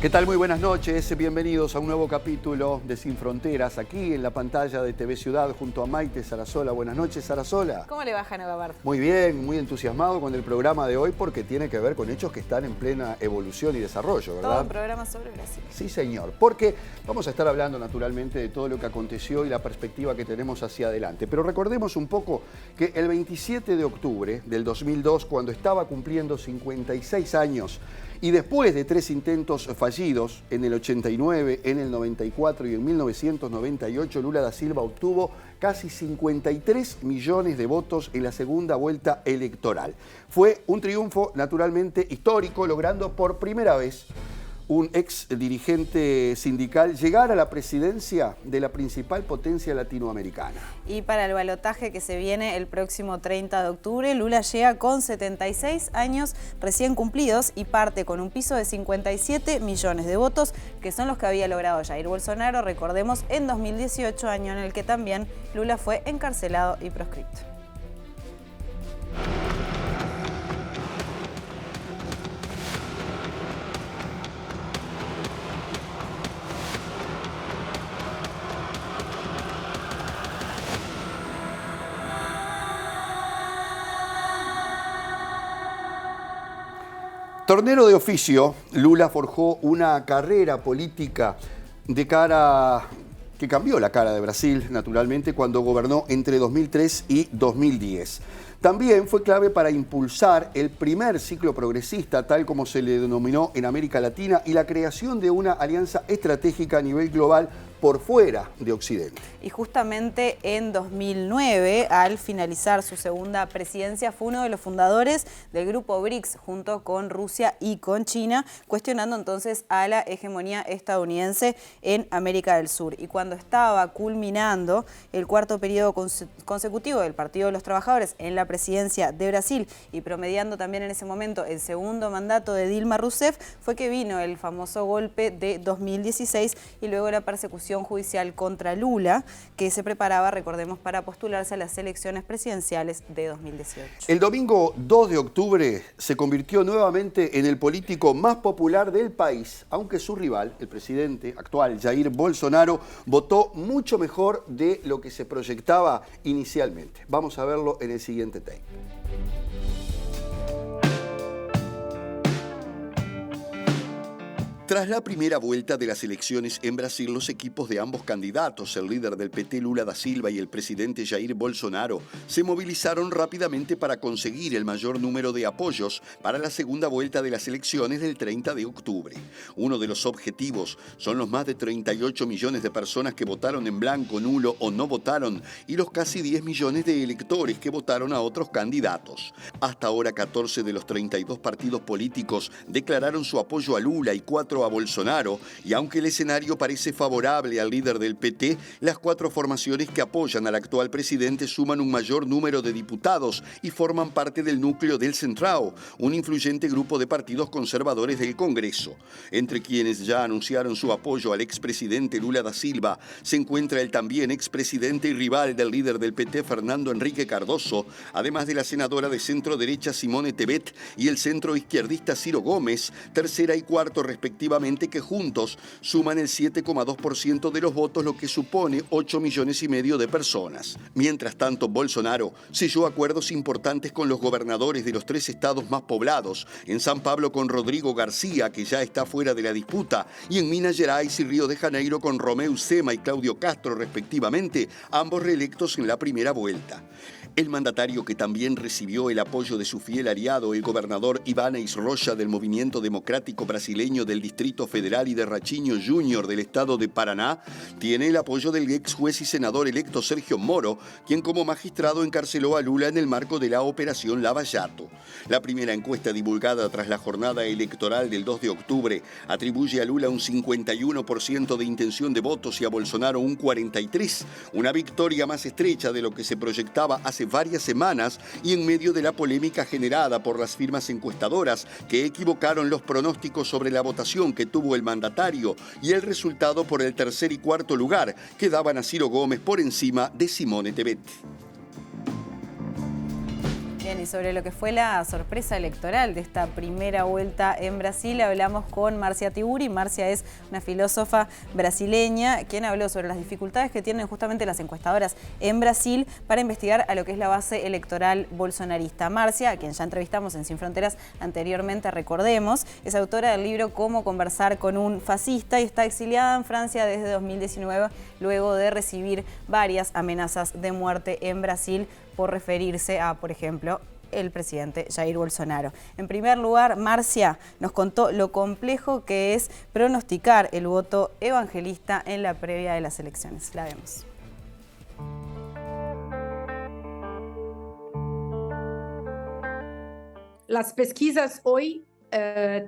¿Qué tal? Muy buenas noches, bienvenidos a un nuevo capítulo de Sin Fronteras, aquí en la pantalla de TV Ciudad junto a Maite Sarasola. Buenas noches, Sarasola. ¿Cómo le va, Hanna Bart? Muy bien, muy entusiasmado con el programa de hoy porque tiene que ver con hechos que están en plena evolución y desarrollo, ¿verdad? Todo un programa sobre Brasil. Sí, señor, porque vamos a estar hablando naturalmente de todo lo que aconteció y la perspectiva que tenemos hacia adelante. Pero recordemos un poco que el 27 de octubre del 2002, cuando estaba cumpliendo 56 años, y después de 3 intentos fallidos, en el 89, en el 94 y en 1998, Lula da Silva obtuvo casi 53 millones de votos en la segunda vuelta electoral. Fue un triunfo naturalmente histórico, logrando por primera vez un ex dirigente sindical llegar a la presidencia de la principal potencia latinoamericana. Y para el balotaje que se viene el próximo 30 de octubre, Lula llega con 76 años recién cumplidos y parte con un piso de 57 millones de votos, que son los que había logrado Jair Bolsonaro, recordemos, en 2018, año en el que también Lula fue encarcelado y proscripto. Tornero de oficio, Lula forjó una carrera política que cambió la cara de Brasil, naturalmente, cuando gobernó entre 2003 y 2010. También fue clave para impulsar el primer ciclo progresista, tal como se le denominó en América Latina, y la creación de una alianza estratégica a nivel global por fuera de Occidente. Y justamente en 2009, al finalizar su segunda presidencia, fue uno de los fundadores del grupo BRICS, junto con Rusia y con China, cuestionando entonces a la hegemonía estadounidense en América del Sur. Y cuando estaba culminando el cuarto periodo consecutivo del Partido de los Trabajadores en la presidencia de Brasil y promediando también en ese momento el segundo mandato de Dilma Rousseff, fue que vino el famoso golpe de 2016 y luego la persecución judicial contra Lula, que se preparaba, recordemos, para postularse a las elecciones presidenciales de 2018. El domingo 2 de octubre se convirtió nuevamente en el político más popular del país, aunque su rival, el presidente actual Jair Bolsonaro, votó mucho mejor de lo que se proyectaba inicialmente. Vamos a verlo en el siguiente tape. Tras la primera vuelta de las elecciones en Brasil, los equipos de ambos candidatos, el líder del PT Lula da Silva y el presidente Jair Bolsonaro, se movilizaron rápidamente para conseguir el mayor número de apoyos para la segunda vuelta de las elecciones del 30 de octubre. Uno de los objetivos son los más de 38 millones de personas que votaron en blanco, nulo o no votaron y los casi 10 millones de electores que votaron a otros candidatos. Hasta ahora 14 de los 32 partidos políticos declararon su apoyo a Lula y 4 a Bolsonaro, y aunque el escenario parece favorable al líder del PT, las 4 formaciones que apoyan al actual presidente suman un mayor número de diputados y forman parte del núcleo del Centrão, un influyente grupo de partidos conservadores del Congreso. Entre quienes ya anunciaron su apoyo al expresidente Lula da Silva se encuentra el también expresidente y rival del líder del PT Fernando Henrique Cardoso, además de la senadora de centro derecha Simone Tebet y el centro izquierdista Ciro Gomes, tercera y cuarto respectivamente, que juntos suman el 7,2% de los votos, lo que supone 8,5 millones de personas. Mientras tanto, Bolsonaro selló acuerdos importantes con los gobernadores de los 3 estados más poblados, en San Pablo con Rodrigo García, que ya está fuera de la disputa, y en Minas Gerais y Río de Janeiro con Romeu Zema y Claudio Castro, respectivamente, ambos reelectos en la primera vuelta. El mandatario, que también recibió el apoyo de su fiel aliado, el gobernador Ibanez Rocha del Movimiento Democrático Brasileño del Distrito Federal y de Ratinho Júnior del estado de Paraná, tiene el apoyo del ex juez y senador electo Sergio Moro, quien como magistrado encarceló a Lula en el marco de la Operación Lava Jato. La primera encuesta divulgada tras la jornada electoral del 2 de octubre atribuye a Lula un 51% de intención de votos y a Bolsonaro un 43%, una victoria más estrecha de lo que se proyectaba hace varias semanas y en medio de la polémica generada por las firmas encuestadoras que equivocaron los pronósticos sobre la votación que tuvo el mandatario y el resultado por el tercer y cuarto lugar que daban a Ciro Gomes por encima de Simone Tebet. Bien, y sobre lo que fue la sorpresa electoral de esta primera vuelta en Brasil hablamos con Marcia Tiburi. Marcia es una filósofa brasileña quien habló sobre las dificultades que tienen justamente las encuestadoras en Brasil para investigar a lo que es la base electoral bolsonarista. Marcia, a quien ya entrevistamos en Sin Fronteras anteriormente, recordemos, es autora del libro Cómo conversar con un fascista y está exiliada en Francia desde 2019 luego de recibir varias amenazas de muerte en Brasil por referirse a, por ejemplo, el presidente Jair Bolsonaro. En primer lugar, Marcia nos contó lo complejo que es pronosticar el voto evangelista en la previa de las elecciones. La vemos. Las pesquisas hoy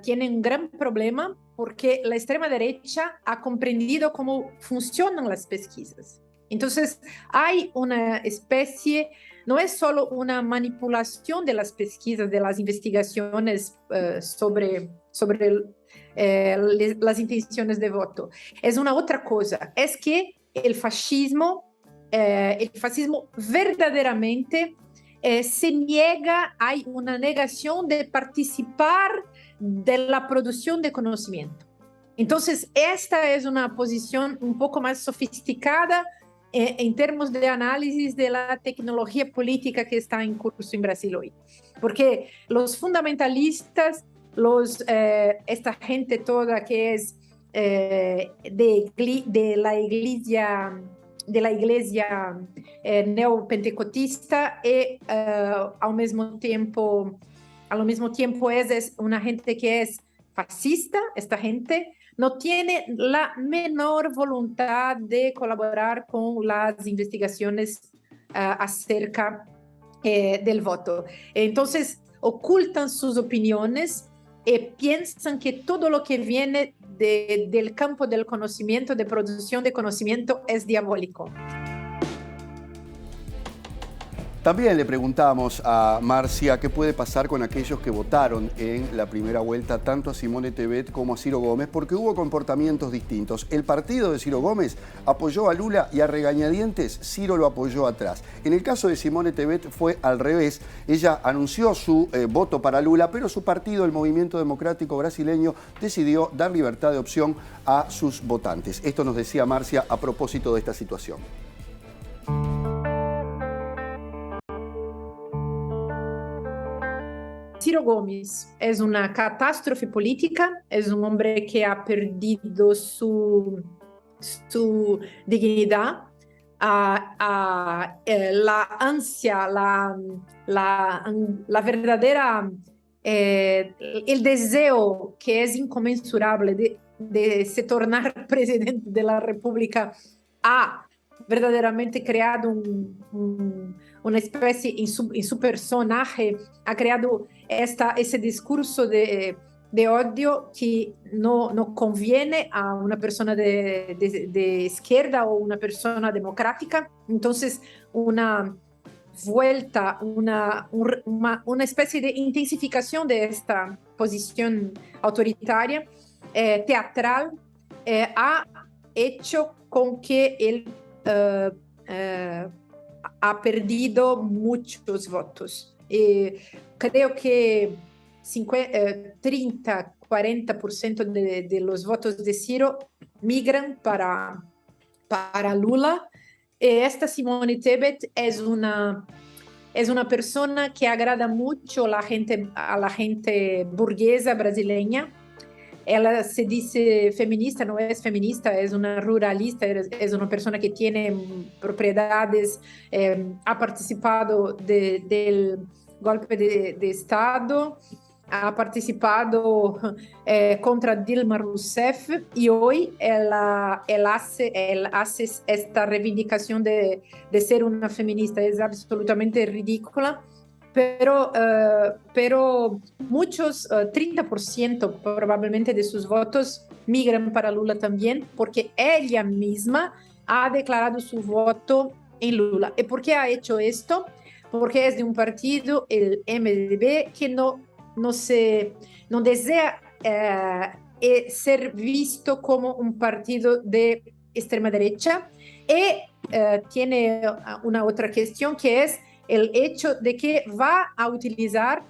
tienen un gran problema porque la extrema derecha ha comprendido cómo funcionan las pesquisas. Entonces, hay una especie, no es solo una manipulación de las pesquisas, de las investigaciones sobre las intenciones de voto. Es una otra cosa, es que el fascismo verdaderamente se niega, hay una negación de participar de la producción de conocimiento. Entonces, esta es una posición un poco más sofisticada en términos de análisis de la tecnología política que está en curso en Brasil hoy. Porque los fundamentalistas, esta gente toda que es de la iglesia neopentecostista y al mismo tiempo es una gente que es fascista, esta gente no tiene la menor voluntad de colaborar con las investigaciones acerca del voto. Entonces, ocultan sus opiniones y piensan que todo lo que viene del campo del conocimiento, de producción de conocimiento, es diabólico. También le preguntamos a Marcia qué puede pasar con aquellos que votaron en la primera vuelta tanto a Simone Tebet como a Ciro Gómez, porque hubo comportamientos distintos. El partido de Ciro Gómez apoyó a Lula y a regañadientes Ciro lo apoyó atrás. En el caso de Simone Tebet fue al revés. Ella anunció su voto para Lula, pero su partido, el Movimiento Democrático Brasileño, decidió dar libertad de opción a sus votantes. Esto nos decía Marcia a propósito de esta situación. Ciro Gomes es una catástrofe política, es un hombre que ha perdido su dignidad, la ansia, la verdadera, el deseo que es inconmensurable de se tornar presidente de la República ha verdaderamente creado una especie en su personaje, ha creado ese discurso de odio que no conviene a una persona de izquierda o una persona democrática. Entonces, una vuelta, una especie de intensificación de esta posición autoritaria, teatral, ha hecho con que él ha perdido muchos votos. Creo que 30-40% de los votos de Ciro migran para Lula. Esta Simone Tebet es una persona que agrada mucho a la gente burguesa brasileña. Ella se dice feminista, no es feminista, es una ruralista, es una persona que tiene propiedades, ha participado del golpe de Estado, ha participado contra Dilma Rousseff y hoy él hace esta reivindicación de ser una feminista. Es absolutamente ridícula. Pero muchos, 30% probablemente de sus votos migran para Lula también, porque ella misma ha declarado su voto en Lula. ¿Y por qué ha hecho esto? Porque es de un partido, el MDB, que no desea ser visto como un partido de extrema derecha. Y tiene una otra cuestión que es el hecho de que va a utilizar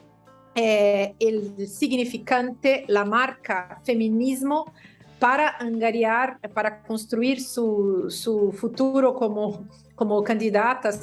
el significante, la marca feminismo para angariar, para construir su futuro como candidatas.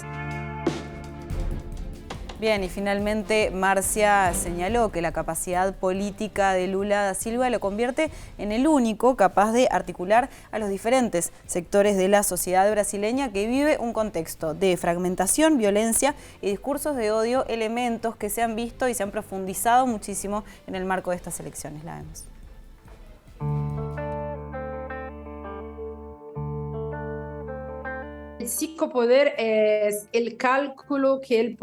Bien, y finalmente Marcia señaló que la capacidad política de Lula da Silva lo convierte en el único capaz de articular a los diferentes sectores de la sociedad brasileña que vive un contexto de fragmentación, violencia y discursos de odio, elementos que se han visto y se han profundizado muchísimo en el marco de estas elecciones. La vemos. El psicopoder es el cálculo que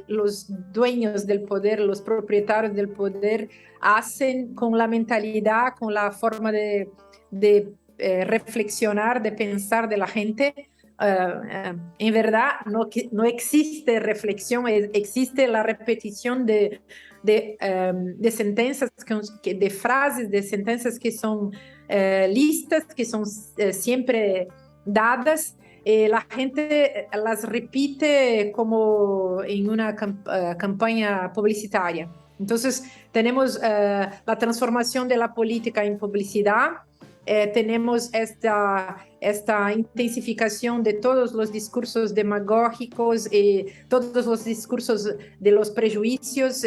los dueños del poder, los propietarios del poder hacen con la mentalidad, con la forma de reflexionar, de pensar de la gente. En verdad no existe reflexión, existe la repetición de sentencias, de frases, de sentencias que son listas, que son siempre dadas, la gente las repite como en una campaña publicitaria. Entonces, tenemos la transformación de la política en publicidad, tenemos esta intensificación de todos los discursos demagógicos, todos los discursos de los prejuicios,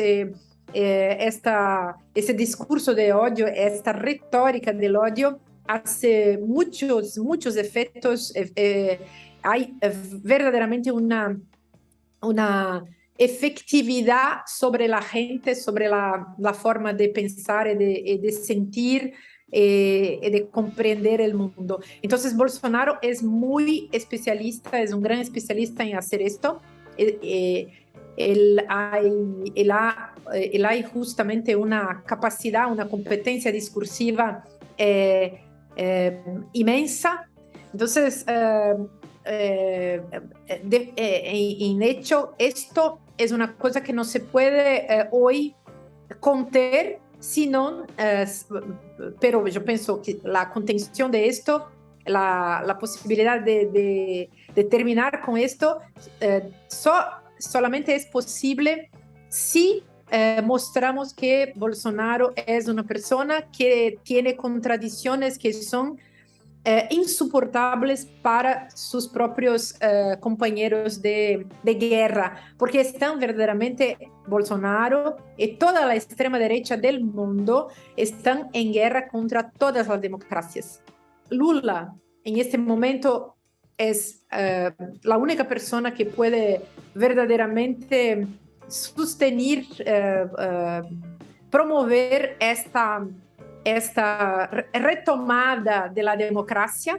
ese discurso de odio, esta retórica del odio, hace muchos efectos. Hay verdaderamente una efectividad sobre la gente, sobre la forma de pensar y de sentir y de comprender el mundo. Entonces, Bolsonaro es muy especialista, es un gran especialista en hacer esto. Él hay justamente una capacidad, una competencia discursiva inmensa. Entonces, en hecho, esto es una cosa que no se puede hoy conter, sino, pero yo pienso que la contención de esto, la posibilidad de terminar con esto, solamente es posible si mostramos que Bolsonaro es una persona que tiene contradicciones que son insoportables para sus propios compañeros de guerra, porque están verdaderamente, Bolsonaro y toda la extrema derecha del mundo están en guerra contra todas las democracias. Lula en este momento es la única persona que puede verdaderamente sostener, promover esta retomada de la democracia,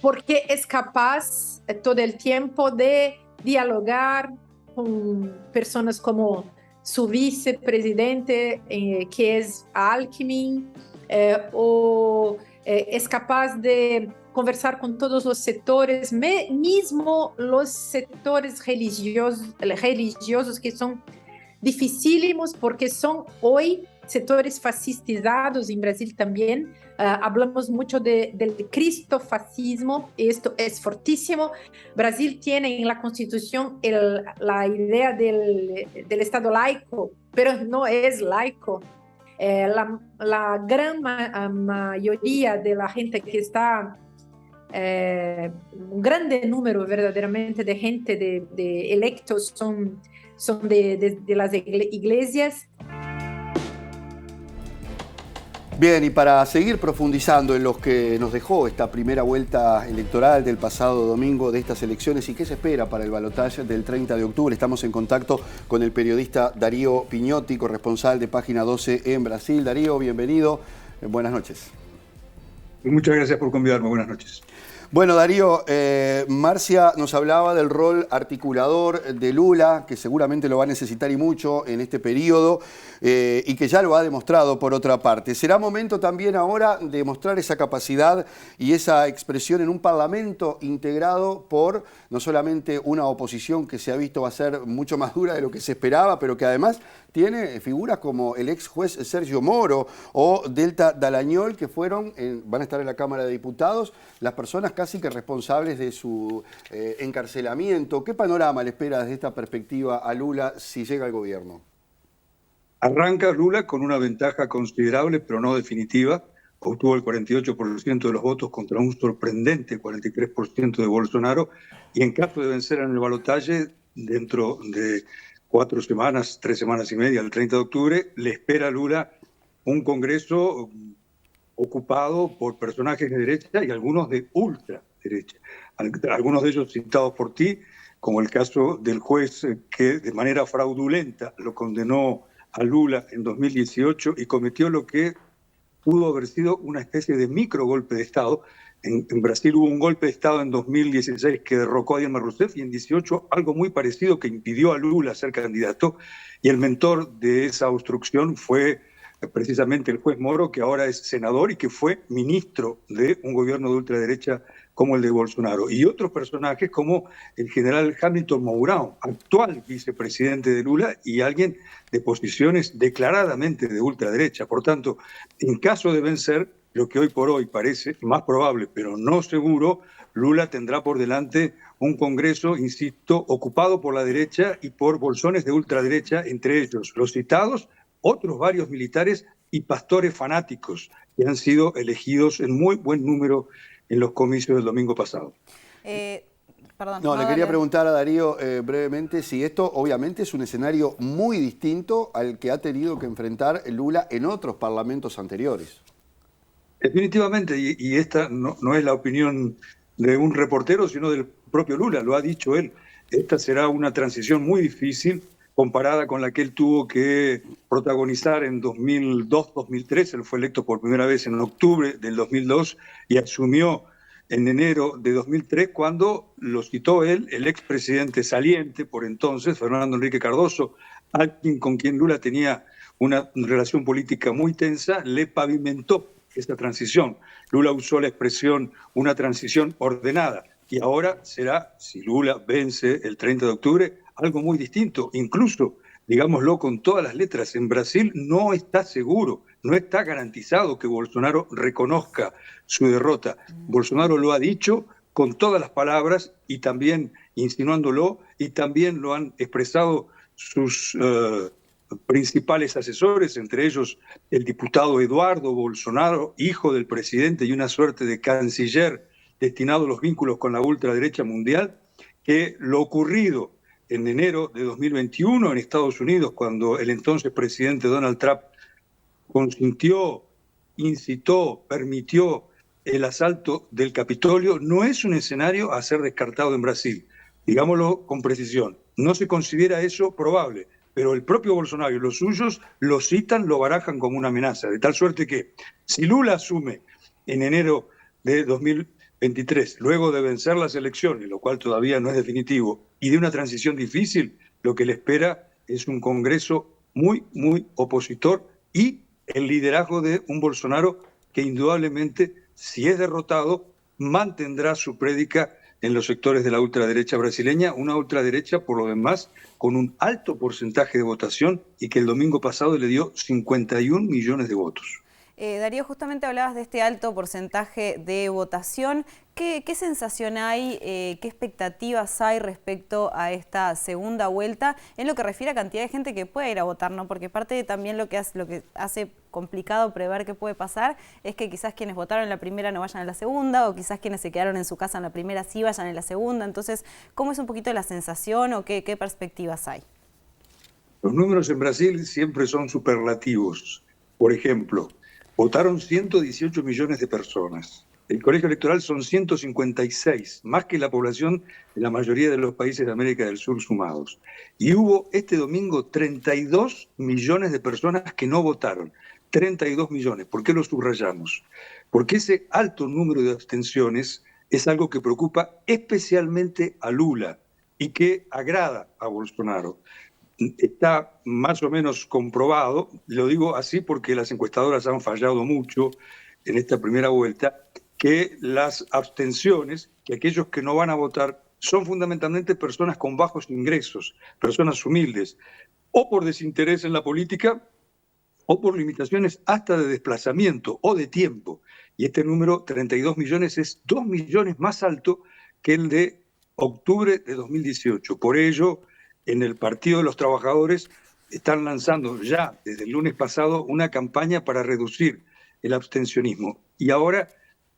porque es capaz todo el tiempo de dialogar con personas como su vicepresidente, que es Alckmin, o es capaz de conversar con todos los sectores, mismo los sectores religiosos que son dificílimos porque son hoy sectores fascistizados en Brasil también. Hablamos mucho del cristofascismo, esto es fortísimo. Brasil tiene en la Constitución la idea del Estado laico, pero no es laico. La gran mayoría de la gente que está, un grande número verdaderamente de gente, de electos, son de las iglesias. Bien, y para seguir profundizando en lo que nos dejó esta primera vuelta electoral del pasado domingo de estas elecciones y qué se espera para el balotaje del 30 de octubre, estamos en contacto con el periodista Darío Pignotti, corresponsal de Página 12 en Brasil. Darío, bienvenido. Buenas noches. Muchas gracias por convidarme. Buenas noches. Bueno, Darío, Marcia nos hablaba del rol articulador de Lula, que seguramente lo va a necesitar y mucho en este periodo, y que ya lo ha demostrado por otra parte. ¿Será momento también ahora de mostrar esa capacidad y esa expresión en un parlamento integrado por no solamente una oposición que se ha visto va a ser mucho más dura de lo que se esperaba, pero que además tiene figuras como el ex juez Sergio Moro o Delta Dallagnol, que van a estar en la Cámara de Diputados, las personas casi que responsables de su encarcelamiento. ¿Qué panorama le espera desde esta perspectiva a Lula si llega al gobierno? Arranca Lula con una ventaja considerable, pero no definitiva. Obtuvo el 48% de los votos contra un sorprendente 43% de Bolsonaro, y en caso de vencer en el balotaje, dentro de 4 semanas, 3 semanas y media, el 30 de octubre, le espera a Lula un Congreso ocupado por personajes de derecha y algunos de ultraderecha. Algunos de ellos citados por ti, como el caso del juez que de manera fraudulenta lo condenó a Lula en 2018 y cometió lo que pudo haber sido una especie de micro golpe de Estado. En Brasil hubo un golpe de Estado en 2016 que derrocó a Dilma Rousseff, y en 2018 algo muy parecido que impidió a Lula ser candidato, y el mentor de esa obstrucción fue precisamente el juez Moro, que ahora es senador y que fue ministro de un gobierno de ultraderecha como el de Bolsonaro, y otros personajes como el general Hamilton Mourão, actual vicepresidente de Lula y alguien de posiciones declaradamente de ultraderecha. Por tanto, en caso de vencer, lo que hoy por hoy parece más probable, pero no seguro, Lula tendrá por delante un Congreso, insisto, ocupado por la derecha y por bolsones de ultraderecha, entre ellos los citados, otros varios militares y pastores fanáticos que han sido elegidos en muy buen número en los comicios del domingo pasado. Le quería preguntar a Darío brevemente si esto obviamente es un escenario muy distinto al que ha tenido que enfrentar Lula en otros parlamentos anteriores. Definitivamente, y esta no es la opinión de un reportero, sino del propio Lula, lo ha dicho él. Esta será una transición muy difícil comparada con la que él tuvo que protagonizar en 2002-2003. Él fue electo por primera vez en octubre del 2002 y asumió en enero de 2003, cuando lo citó él, el expresidente saliente por entonces, Fernando Henrique Cardoso, alguien con quien Lula tenía una relación política muy tensa, le pavimentó esta transición. Lula usó la expresión una transición ordenada, y ahora será, si Lula vence el 30 de octubre, algo muy distinto. Incluso, digámoslo con todas las letras, en Brasil no está seguro, no está garantizado que Bolsonaro reconozca su derrota. Bolsonaro lo ha dicho con todas las palabras y también insinuándolo, y también lo han expresado sus principales asesores, entre ellos el diputado Eduardo Bolsonaro, hijo del presidente y una suerte de canciller destinado a los vínculos con la ultraderecha mundial, que lo ocurrido en enero de 2021 en Estados Unidos, cuando el entonces presidente Donald Trump consintió, incitó, permitió el asalto del Capitolio, no es un escenario a ser descartado en Brasil. Digámoslo con precisión, no se considera eso probable, pero el propio Bolsonaro y los suyos lo citan, lo barajan como una amenaza, de tal suerte que si Lula asume en enero de 2023, luego de vencer las elecciones, lo cual todavía no es definitivo, y de una transición difícil, lo que le espera es un Congreso muy, muy opositor y el liderazgo de un Bolsonaro que indudablemente, si es derrotado, mantendrá su prédica en los sectores de la ultraderecha brasileña, una ultraderecha, por lo demás, con un alto porcentaje de votación y que el domingo pasado le dio 51 millones de votos. Darío, justamente hablabas de este alto porcentaje de votación. ¿Qué sensación hay, qué expectativas hay respecto a esta segunda vuelta en lo que refiere a cantidad de gente que puede ir a votar, ¿no? Porque parte de también lo que hace complicado prever qué puede pasar es que quizás quienes votaron en la primera no vayan a la segunda, o quizás quienes se quedaron en su casa en la primera sí vayan en la segunda. Entonces, ¿cómo es un poquito la sensación o qué perspectivas hay? Los números en Brasil siempre son superlativos. Por ejemplo, votaron 118 millones de personas. El colegio electoral son 156, más que la población de la mayoría de los países de América del Sur sumados. Y hubo este domingo 32 millones de personas que no votaron. 32 millones. ¿Por qué lo subrayamos? Porque ese alto número de abstenciones es algo que preocupa especialmente a Lula y que agrada a Bolsonaro. Está más o menos comprobado, lo digo así porque las encuestadoras han fallado mucho en esta primera vuelta, que las abstenciones, que aquellos que no van a votar, son fundamentalmente personas con bajos ingresos, personas humildes. o por desinterés en la política, o por limitaciones hasta de desplazamiento o de tiempo. Y este número, 32 millones, es 2 millones más alto que el de octubre de 2018. Por ello, en el Partido de los Trabajadores están lanzando ya desde el lunes pasado una campaña para reducir el abstencionismo. Y ahora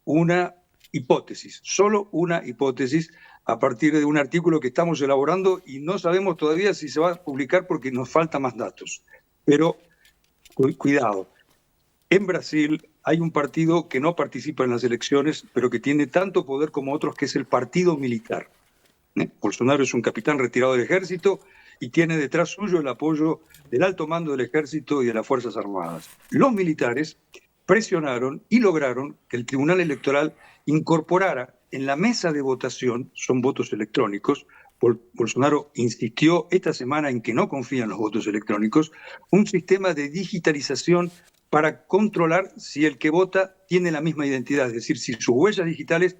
una hipótesis, solo una hipótesis, a partir de un artículo que estamos elaborando y no sabemos todavía si se va a publicar porque nos faltan más datos. Pero cuidado, en Brasil hay un partido que no participa en las elecciones, pero que tiene tanto poder como otros, que es el Partido Militar. Bolsonaro es un capitán retirado del ejército y tiene detrás suyo el apoyo del alto mando del ejército y de las Fuerzas Armadas. Los militares presionaron y lograron que el Tribunal Electoral incorporara en la mesa de votación, son votos electrónicos, Bolsonaro insistió esta semana en que no confía en los votos electrónicos, un sistema de digitalización para controlar si el que vota tiene la misma identidad, es decir, si sus huellas digitales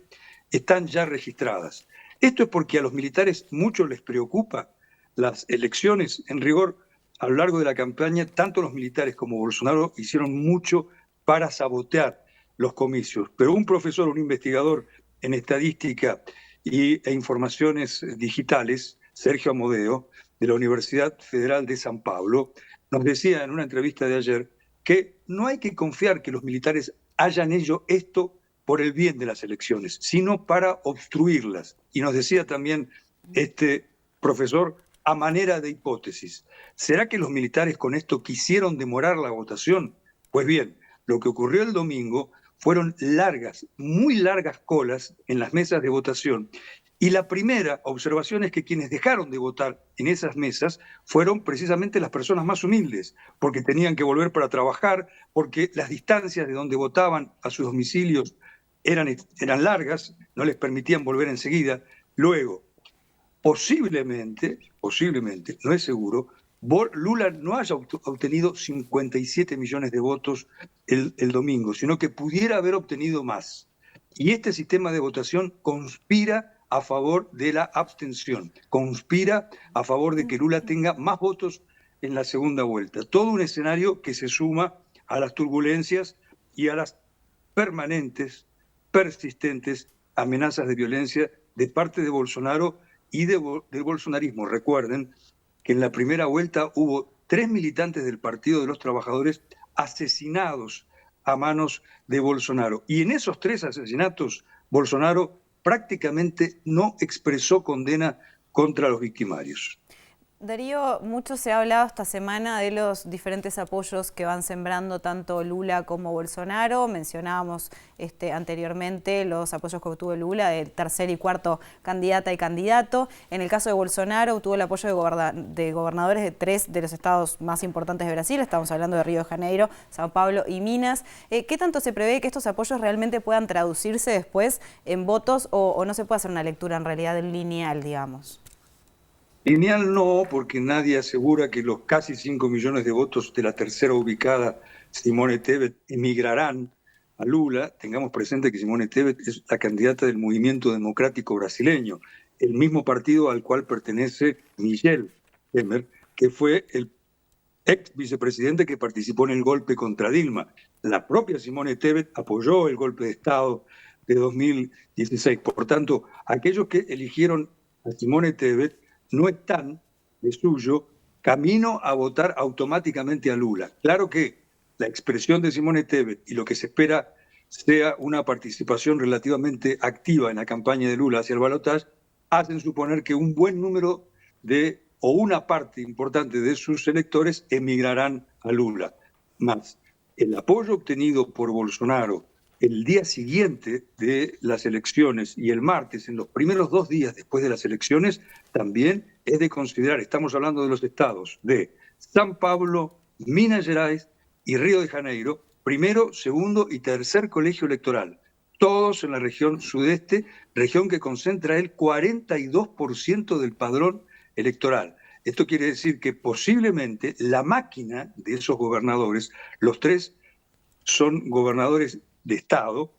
están ya registradas. Esto es porque a los militares mucho les preocupa las elecciones. En rigor, a lo largo de la campaña, tanto los militares como Bolsonaro hicieron mucho para sabotear los comicios. Pero un profesor, un investigador en estadística e informaciones digitales, Sergio Amodeo, de la Universidad Federal de San Pablo, nos decía en una entrevista de ayer que no hay que confiar que los militares hayan hecho esto por el bien de las elecciones, sino para obstruirlas. Y nos decía también este profesor, a manera de hipótesis, ¿será que los militares con esto quisieron demorar la votación? Pues bien, lo que ocurrió el domingo fueron largas, muy largas colas en las mesas de votación. Y la primera observación es que quienes dejaron de votar en esas mesas fueron precisamente las personas más humildes, porque tenían que volver para trabajar, porque las distancias de donde votaban a sus domicilios eran largas, no les permitían volver enseguida. Luego, posiblemente, no es seguro, Lula no haya obtenido 57 millones de votos el domingo, sino que pudiera haber obtenido más. Y este sistema de votación conspira a favor de la abstención, conspira a favor de que Lula tenga más votos en la segunda vuelta. Todo un escenario que se suma a las turbulencias y a las permanentes, persistentes amenazas de violencia de parte de Bolsonaro y del bolsonarismo. Recuerden que en la primera vuelta hubo 3 militantes del Partido de los Trabajadores asesinados a manos de Bolsonaro. Y en esos 3 asesinatos, Bolsonaro prácticamente no expresó condena contra los victimarios. Darío, mucho se ha hablado esta semana de los diferentes apoyos que van sembrando tanto Lula como Bolsonaro. Mencionábamos anteriormente los apoyos que obtuvo Lula del tercer y cuarto candidata y candidato. En el caso de Bolsonaro, obtuvo el apoyo de gobernadores de 3 de los estados más importantes de Brasil. Estamos hablando de Río de Janeiro, Sao Paulo y Minas. ¿Qué tanto se prevé que estos apoyos realmente puedan traducirse después en votos o no se puede hacer una lectura en realidad lineal, digamos? Lineal no, porque nadie asegura que los casi 5 millones de votos de la tercera ubicada, Simone Tebet, emigrarán a Lula. Tengamos presente que Simone Tebet es la candidata del Movimiento Democrático Brasileño, el mismo partido al cual pertenece Michel Temer, que fue el ex vicepresidente que participó en el golpe contra Dilma. La propia Simone Tebet apoyó el golpe de Estado de 2016. Por tanto, aquellos que eligieron a Simone Tebet no están, de suyo, camino a votar automáticamente a Lula. Claro que la expresión de Simone Tebet y lo que se espera sea una participación relativamente activa en la campaña de Lula hacia el balotaje, hacen suponer que un buen número o una parte importante de sus electores emigrarán a Lula. Más, el apoyo obtenido por Bolsonaro el día siguiente de las elecciones y el martes, en los primeros 2 días después de las elecciones, también es de considerar. Estamos hablando de los estados de San Pablo, Minas Gerais y Río de Janeiro, primero, segundo y tercer colegio electoral, todos en la región sudeste, región que concentra el 42% del padrón electoral. Esto quiere decir que posiblemente la máquina de esos gobernadores, los 3 son gobernadores de Estado,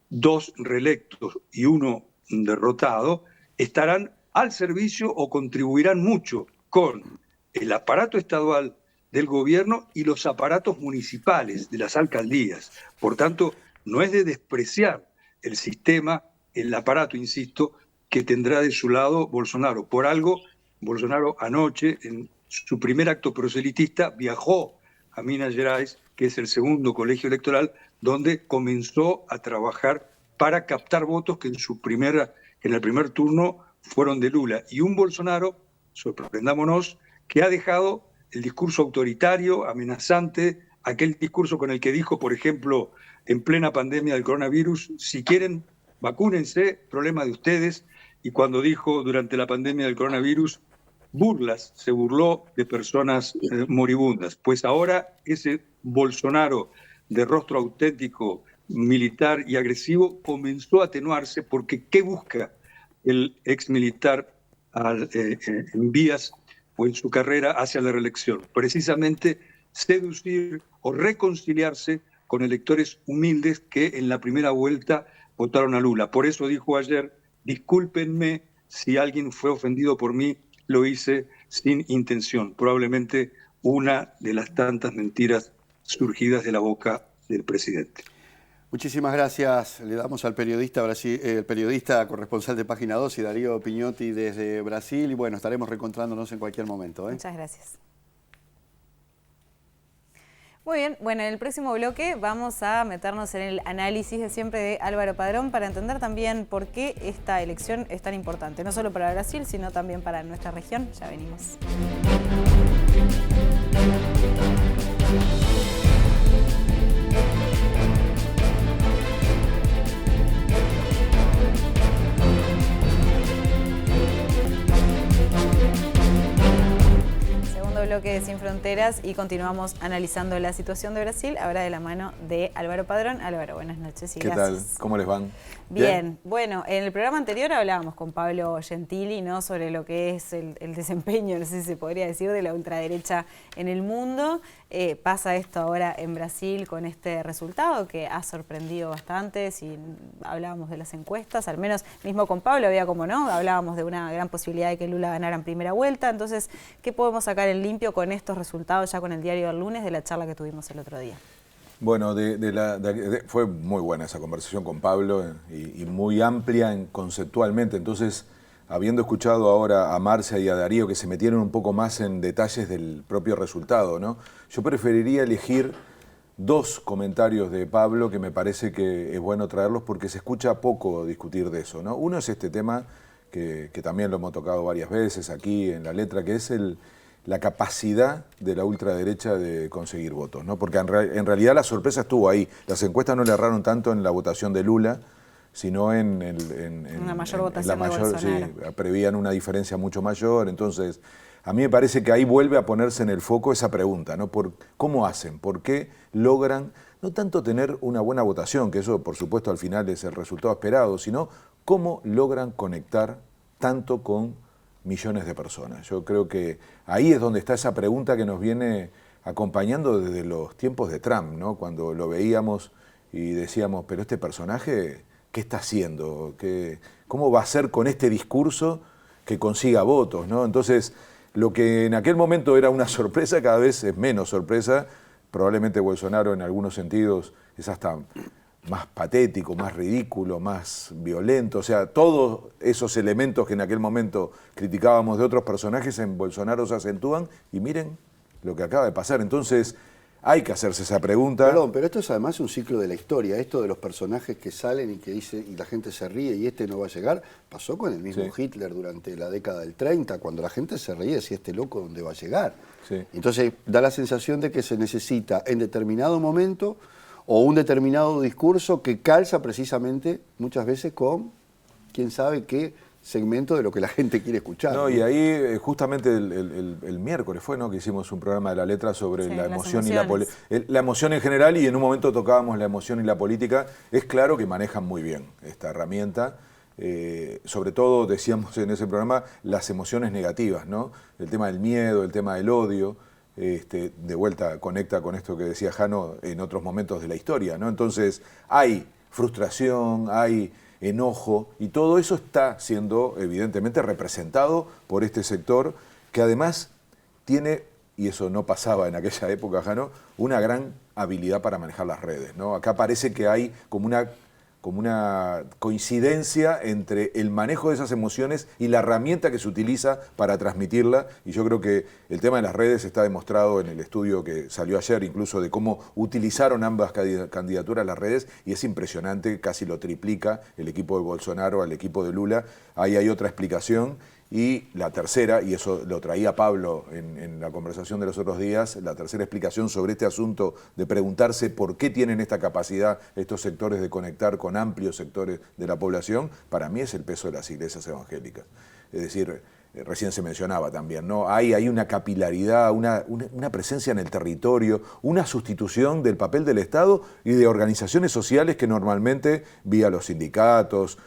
2 reelectos y 1 derrotado, estarán al servicio o contribuirán mucho con el aparato estadual del gobierno y los aparatos municipales de las alcaldías. Por tanto, no es de despreciar el sistema, el aparato, insisto, que tendrá de su lado Bolsonaro. Por algo, Bolsonaro anoche, en su primer acto proselitista, viajó a Minas Gerais, que es el segundo colegio electoral, donde comenzó a trabajar para captar votos que en el primer turno fueron de Lula. Y un Bolsonaro, sorprendámonos, que ha dejado el discurso autoritario, amenazante, aquel discurso con el que dijo, por ejemplo, en plena pandemia del coronavirus, si quieren, vacúnense, problema de ustedes. Y cuando dijo durante la pandemia del coronavirus, se burló de personas moribundas. Pues ahora ese Bolsonaro de rostro auténtico, militar y agresivo comenzó a atenuarse, porque ¿qué busca el ex militar en vías o en su carrera hacia la reelección? Precisamente seducir o reconciliarse con electores humildes que en la primera vuelta votaron a Lula. Por eso dijo ayer, discúlpenme si alguien fue ofendido por mí, lo hice sin intención. Probablemente una de las tantas mentiras surgidas de la boca del presidente. Muchísimas gracias. Le damos al periodista, el periodista corresponsal de Página 2 y Darío Piñotti desde Brasil. Y bueno, estaremos reencontrándonos en cualquier momento. Muchas gracias. Muy bien, bueno, en el próximo bloque vamos a meternos en el análisis de siempre de Álvaro Padrón para entender también por qué esta elección es tan importante, no solo para Brasil, sino también para nuestra región. Ya venimos. Bloque de Sin Fronteras y continuamos analizando la situación de Brasil, ahora de la mano de Álvaro Padrón. Álvaro, buenas noches y gracias. ¿Qué tal? ¿Cómo les van? Bien, bueno, en el programa anterior hablábamos con Pablo Gentili, ¿no?, sobre lo que es el desempeño, no sé si se podría decir, de la ultraderecha en el mundo. Pasa esto ahora en Brasil con este resultado que ha sorprendido bastante. Si hablábamos de las encuestas, al menos mismo con Pablo había como no, hablábamos de una gran posibilidad de que Lula ganara en primera vuelta. Entonces, ¿qué podemos sacar en limpio con estos resultados ya con el diario del lunes de la charla que tuvimos el otro día? Bueno, fue muy buena esa conversación con Pablo y muy amplia conceptualmente. Entonces, habiendo escuchado ahora a Marcia y a Darío que se metieron un poco más en detalles del propio resultado, ¿no?, yo preferiría elegir dos comentarios de Pablo que me parece que es bueno traerlos porque se escucha poco discutir de eso, ¿no? Uno es este tema que también lo hemos tocado varias veces aquí en la letra, que es la capacidad de la ultraderecha de conseguir votos, ¿no? Porque en realidad la sorpresa estuvo ahí. Las encuestas no le erraron tanto en la votación de Lula, sino en una mayor votación de Bolsonaro. Sí, prevían una diferencia mucho mayor. Entonces, a mí me parece que ahí vuelve a ponerse en el foco esa pregunta, ¿no? ¿Cómo hacen? ¿Por qué logran no tanto tener una buena votación, que eso por supuesto al final es el resultado esperado, sino cómo logran conectar tanto con millones de personas? Yo creo que ahí es donde está esa pregunta que nos viene acompañando desde los tiempos de Trump, ¿no? Cuando lo veíamos y decíamos, pero este personaje, ¿qué está haciendo? ¿Cómo va a ser con este discurso que consiga votos, ¿no? Entonces, lo que en aquel momento era una sorpresa cada vez es menos sorpresa. Probablemente Bolsonaro en algunos sentidos es hasta más patético, más ridículo, más violento. O sea, todos esos elementos que en aquel momento criticábamos de otros personajes en Bolsonaro se acentúan y miren lo que acaba de pasar. Entonces, hay que hacerse esa pregunta. Perdón, pero esto es además un ciclo de la historia. Esto de los personajes que salen y que dice y la gente se ríe y este no va a llegar, pasó con el mismo Hitler durante la década del 30, cuando la gente se reía si este loco dónde va a llegar. Sí. Entonces da la sensación de que se necesita en determinado momento o un determinado discurso que calza precisamente muchas veces con quién sabe qué segmento de lo que la gente quiere escuchar. No, y ahí justamente el miércoles fue, ¿no?, que hicimos un programa de la letra sobre la emoción y la emoción en general, y en un momento tocábamos la emoción y la política. Es claro que manejan muy bien esta herramienta, sobre todo decíamos en ese programa las emociones negativas, ¿no? El tema del miedo, el tema del odio, de vuelta conecta con esto que decía Jano en otros momentos de la historia, ¿no? Entonces hay frustración, hay enojo, y todo eso está siendo evidentemente representado por este sector que además tiene, y eso no pasaba en aquella época, Jano, una gran habilidad para manejar las redes, ¿no? Acá parece que hay como una coincidencia entre el manejo de esas emociones y la herramienta que se utiliza para transmitirla, y yo creo que el tema de las redes está demostrado en el estudio que salió ayer, incluso de cómo utilizaron ambas candidaturas las redes, y es impresionante, casi lo triplica el equipo de Bolsonaro al equipo de Lula. Ahí hay otra explicación. Y la tercera, y eso lo traía Pablo en la conversación de los otros días, la tercera explicación sobre este asunto de preguntarse por qué tienen esta capacidad estos sectores de conectar con amplios sectores de la población, para mí es el peso de las iglesias evangélicas. Es decir, recién se mencionaba también, ¿no? Hay una capilaridad, una presencia en el territorio, una sustitución del papel del Estado y de organizaciones sociales que normalmente, vía los sindicatos,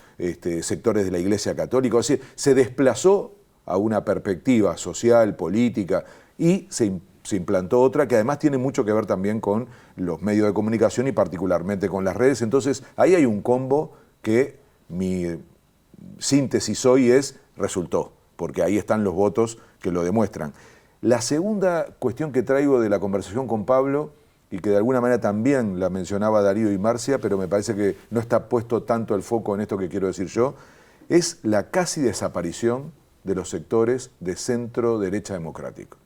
sectores de la Iglesia Católica, es decir, se desplazó a una perspectiva social, política, y se implantó otra que además tiene mucho que ver también con los medios de comunicación y particularmente con las redes. Entonces, ahí hay un combo que mi síntesis hoy resultó, porque ahí están los votos que lo demuestran. La segunda cuestión que traigo de la conversación con Pablo, y que de alguna manera también la mencionaba Darío y Marcia, pero me parece que no está puesto tanto el foco en esto que quiero decir yo, es la casi desaparición de los sectores de centro-derecha democrático.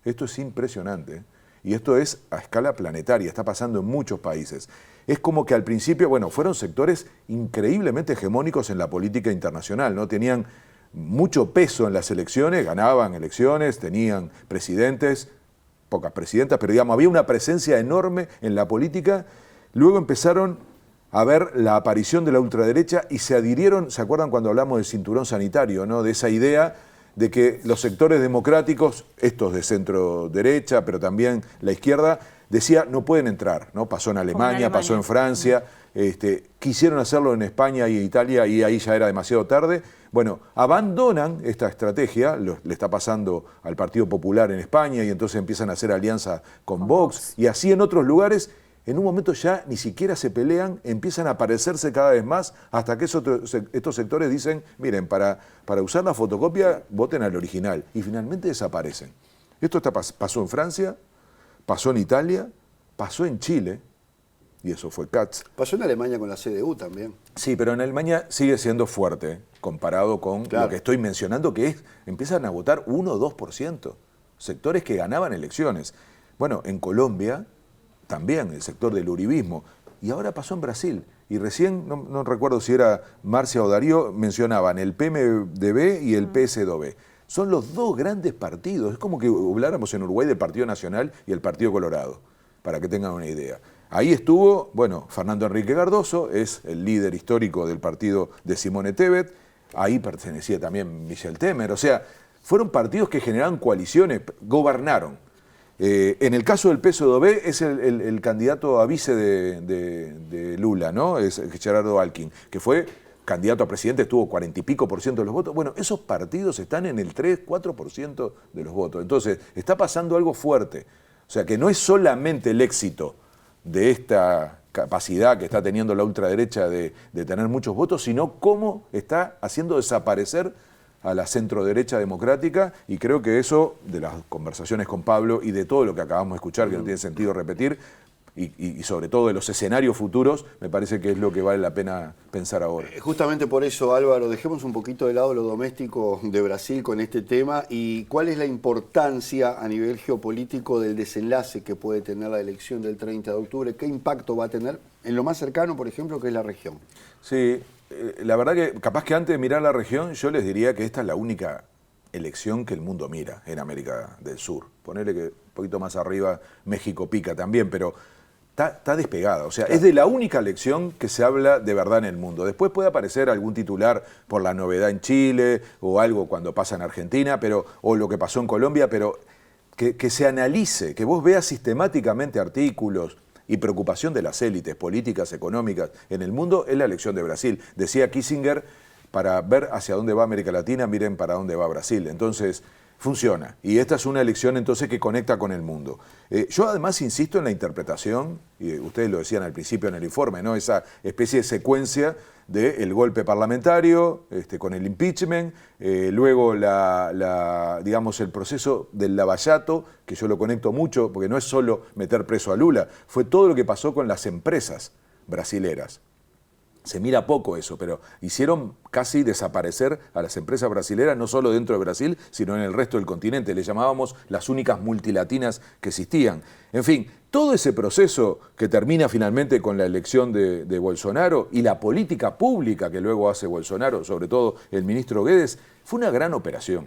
Esto es impresionante, ¿eh? Y esto es a escala planetaria, está pasando en muchos países. Es como que al principio, bueno, fueron sectores increíblemente hegemónicos en la política internacional, ¿no? Tenían mucho peso en las elecciones, ganaban elecciones, tenían presidentes, pocas presidentas, pero digamos, había una presencia enorme en la política. Luego empezaron a ver la aparición de la ultraderecha y se adhirieron, ¿se acuerdan cuando hablamos del cinturón sanitario, ¿no? De esa idea de que los sectores democráticos, estos de centro derecha, pero también la izquierda, decía no pueden entrar, ¿no? Pasó en Alemania, pasó en Francia, quisieron hacerlo en España y Italia y ahí ya era demasiado tarde. Bueno, abandonan esta estrategia, le está pasando al Partido Popular en España y entonces empiezan a hacer alianza con Vox y así en otros lugares. En un momento ya ni siquiera se pelean, empiezan a aparecerse cada vez más hasta que estos sectores dicen, miren, para usar la fotocopia voten al original y finalmente desaparecen. Esto pasó en Francia, pasó en Italia, pasó en Chile, y eso fue Katz. Pasó en Alemania con la CDU también. Sí, pero en Alemania sigue siendo fuerte comparado con lo que estoy mencionando, que empiezan a votar 1 o 2%, sectores que ganaban elecciones. Bueno, en Colombia también el sector del uribismo, y ahora pasó en Brasil. Y recién, no recuerdo si era Marcia o Darío, mencionaban el PMDB y el PSDB. Son los dos grandes partidos. Es como que habláramos en Uruguay del Partido Nacional y el Partido Colorado, para que tengan una idea. Ahí estuvo, bueno, Fernando Henrique Cardoso, es el líder histórico del partido de Simone Tebet, ahí pertenecía también Michel Temer, o sea, fueron partidos que generaron coaliciones, gobernaron. En el caso del PSDB es el candidato a vice de Lula, ¿no? Es Gerardo Alckmin, que fue candidato a presidente, estuvo 40 y pico % de los votos. Bueno, esos partidos están en el 3, 4% de los votos. Entonces, está pasando algo fuerte. O sea, que no es solamente el éxito de esta capacidad que está teniendo la ultraderecha de tener muchos votos, sino cómo está haciendo desaparecer a la centroderecha democrática, y creo que eso, de las conversaciones con Pablo y de todo lo que acabamos de escuchar, que no tiene sentido repetir, y sobre todo de los escenarios futuros, me parece que es lo que vale la pena pensar ahora. Justamente por eso, Álvaro, dejemos un poquito de lado lo doméstico de Brasil con este tema, y cuál es la importancia a nivel geopolítico del desenlace que puede tener la elección del 30 de octubre, qué impacto va a tener en lo más cercano, por ejemplo, que es la región. Sí, la verdad que capaz que antes de mirar la región, yo les diría que esta es la única elección que el mundo mira en América del Sur. Ponerle que un poquito más arriba México pica también, pero está despegada. O sea, es de la única elección que se habla de verdad en el mundo. Después puede aparecer algún titular por la novedad en Chile o algo cuando pasa en Argentina, o lo que pasó en Colombia, pero que se analice, que vos veas sistemáticamente artículos y preocupación de las élites políticas, económicas en el mundo, es la elección de Brasil. Decía Kissinger, para ver hacia dónde va América Latina, miren para dónde va Brasil. Entonces, funciona. Y esta es una elección entonces que conecta con el mundo. Yo además insisto en la interpretación, y ustedes lo decían al principio en el informe, ¿no? Esa especie de secuencia del golpe parlamentario, con el impeachment, luego digamos, el proceso del lavallato, que yo lo conecto mucho, porque no es solo meter preso a Lula, fue todo lo que pasó con las empresas brasileras. Se mira poco eso, pero hicieron casi desaparecer a las empresas brasileras, no solo dentro de Brasil, sino en el resto del continente. Le llamábamos las únicas multilatinas que existían. En fin, todo ese proceso que termina finalmente con la elección de Bolsonaro y la política pública que luego hace Bolsonaro, sobre todo el ministro Guedes, fue una gran operación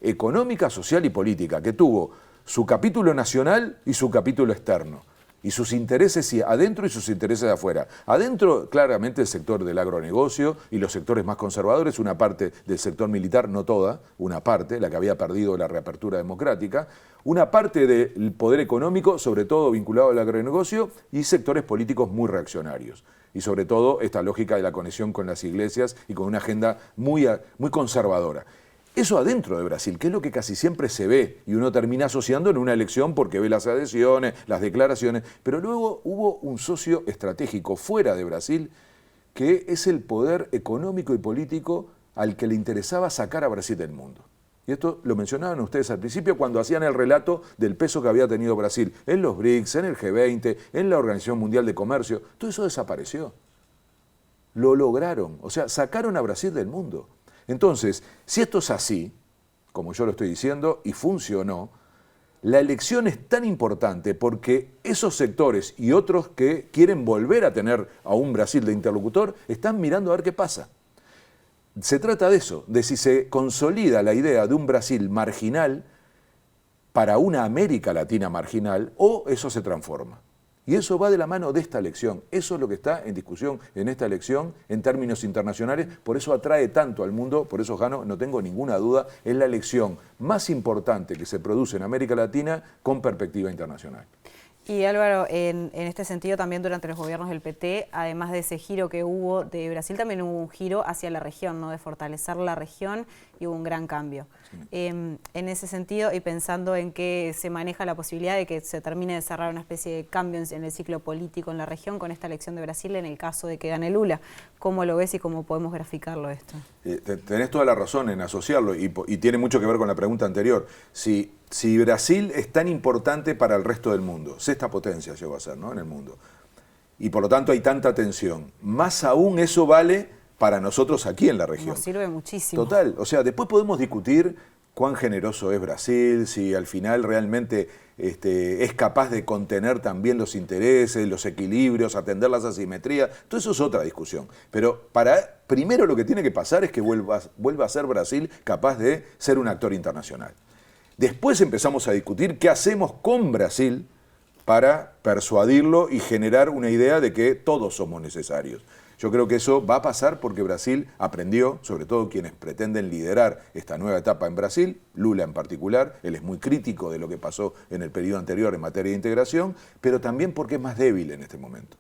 económica, social y política, que tuvo su capítulo nacional y su capítulo externo. Y sus intereses adentro y sus intereses afuera. Adentro, claramente, el sector del agronegocio y los sectores más conservadores, una parte del sector militar, no toda, una parte, la que había perdido la reapertura democrática, una parte del poder económico, sobre todo vinculado al agronegocio, y sectores políticos muy reaccionarios. Y sobre todo esta lógica de la conexión con las iglesias y con una agenda muy conservadora. Eso adentro de Brasil, que es lo que casi siempre se ve, y uno termina asociando en una elección porque ve las adhesiones, las declaraciones, pero luego hubo un socio estratégico fuera de Brasil, que es el poder económico y político al que le interesaba sacar a Brasil del mundo. Y esto lo mencionaban ustedes al principio cuando hacían el relato del peso que había tenido Brasil en los BRICS, en el G20, en la Organización Mundial de Comercio. Todo eso desapareció. Lo lograron, o sea, sacaron a Brasil del mundo. Entonces, si esto es así, como yo lo estoy diciendo, y funcionó, la elección es tan importante porque esos sectores y otros que quieren volver a tener a un Brasil de interlocutor, están mirando a ver qué pasa. Se trata de eso, de si se consolida la idea de un Brasil marginal para una América Latina marginal o eso se transforma. Y eso va de la mano de esta elección. Eso es lo que está en discusión en esta elección en términos internacionales. Por eso atrae tanto al mundo, por eso, Jano, no tengo ninguna duda, es la elección más importante que se produce en América Latina con perspectiva internacional. Y Álvaro, en este sentido también durante los gobiernos del PT, además de ese giro que hubo de Brasil, también hubo un giro hacia la región, ¿no? De fortalecer la región y hubo un gran cambio. Sí. En ese sentido, y pensando en que se maneja la posibilidad de que se termine de cerrar una especie de cambio en el ciclo político en la región con esta elección de Brasil en el caso de que gane Lula, ¿cómo lo ves y cómo podemos graficarlo esto? Tenés toda la razón en asociarlo y tiene mucho que ver con la pregunta anterior. Si Brasil es tan importante para el resto del mundo, sexta potencia llegó a ser, ¿no? En el mundo, y por lo tanto hay tanta tensión, más aún eso vale para nosotros aquí en la región. Nos sirve muchísimo. Total, o sea, después podemos discutir cuán generoso es Brasil, si al final realmente es capaz de contener también los intereses, los equilibrios, atender las asimetrías, todo eso es otra discusión. Pero primero lo que tiene que pasar es que vuelva a ser Brasil capaz de ser un actor internacional. Después empezamos a discutir qué hacemos con Brasil para persuadirlo y generar una idea de que todos somos necesarios. Yo creo que eso va a pasar porque Brasil aprendió, sobre todo quienes pretenden liderar esta nueva etapa en Brasil, Lula en particular, él es muy crítico de lo que pasó en el periodo anterior en materia de integración, pero también porque es más débil en este momento.